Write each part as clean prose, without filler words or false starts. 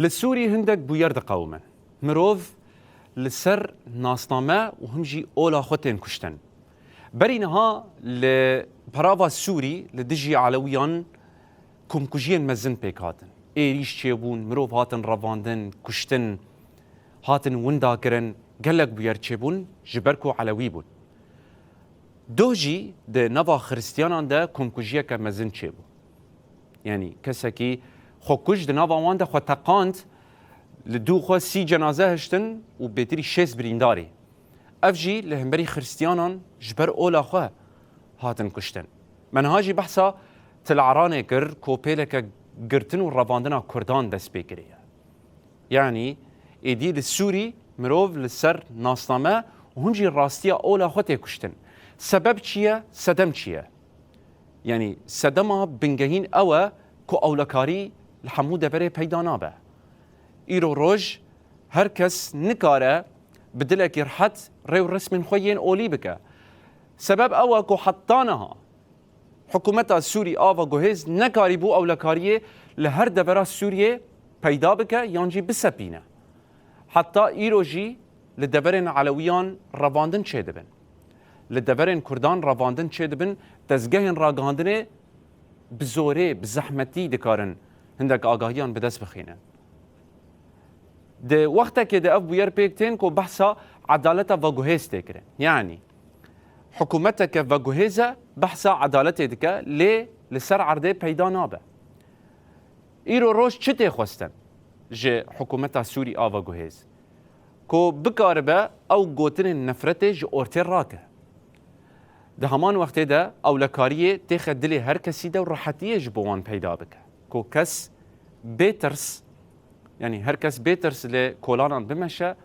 للسوري هندك بويرد قوما مروف لسر ناسنامه وهمجي اولا خوتين كشتن برينها لبرافا السوري لدجي علويان كومكوجين مزن بيك هاتن ايريش تشيبون مروف هاتن رافاندن كشتن هاتن وندا كرن قالك بوير تشيبون جبركو علوي بون دوجي ده نفا خريستيانان ده كومكوجيه كمزن تشيبو يعني كسكي خوكوش ده نفا وان ده خو تقاند لدو خو سي جنازه هشتن و بيتري شيس برينداري افجي لهمبري خريستيانان جبر اولا خو هاتن كشتن من هاجي بحثا تلعراني كر كوبيلك قرتن والرافاندنا كردان دس بيكريه يعني ايدي للسوري مروف للسر ناسنامه وهنجي الراستيه اولا خو تيكشتن سبب چیه؟ سدم چیه؟ یعنی سدما بنگهین اوه که اولکاری لحمو دبره پیدا نابه. ایرو روش هر کس نکاره بدلک رحت ریو رسم خوین اولی بکه. سبب اوه که حطانها حکومت سوری آوا گوهز نکاری بو اولکاریه لهر دبره سوریه پیدا بکه یانجی بسپینه. حتی ایرو جی لدبرن علویان رواندن چه دبن. لدبرن كردان رافاندن چه دبن دزگهن راگاندنه بزوره بزحمتی دکارن هندک آگاهیان بدست بخینن ده وقتا که ده اف بویر پیکتین کو بحثا عدالتا و گوهیز تکرن يعني حکومتك و گوهیزه بحثا عدالت دکا لسر عرده پیدا نابه ایرو روش چه تخواستن جه حکومتا سوری آوا گوهیز کو بکاربه او گوتن نفرته جه اورتر راکه ده همان وقت ده اولکاریه تخ دل هر کسی ده و راحتیه جبوان پیدا بکه کو کس بیترس یعنی هر کس بیترس لکولانان بمشه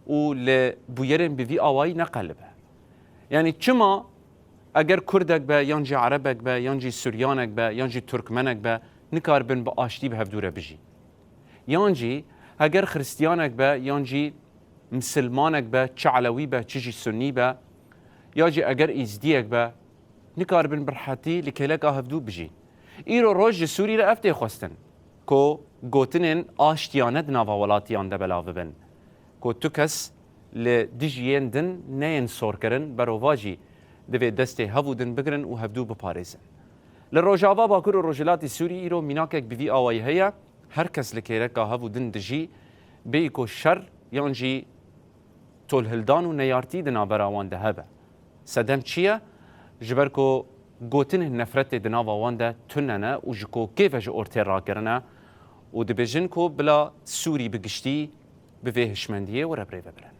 و لبویرن بوی آوایی نقلبه یعنی چما اگر کردک به یانجی عربک به یانجی سوریانک به یانجی ترکمنک به نکار بن با آشتی به هفدوره بجی یانجی اگر خریستیانک به یانجی مسلمانک به چه علوی به چه سنی به یاجی اگر ایزدیک با نکار بن برحاتی لکیلک آهفدو بجی ایرو روز سوری را افته خواستن کو گوتنین آشتیانت ناوا ولاتیان ده بلاو بن کو تو کس لدیجین دن نین سور کرن برواجی دوی دسته هفودن بگرن و هفدو بپارزن لروجاوا باکر و روجلاتی سوری ایرو میناکک بوی آوایی هیا هر کس لکیلک آهفودن دجی بیکو شر یانجی تولهلدان و نیارتی دنا براوان ده هبه سدم چیه؟ جبرکو گوتن نفرت دناوا وانده تننه و جکو کیفش اورتر را کرنه و دبیجن کو بلا سوری بگشتی به هشمندیه و ربری ببرن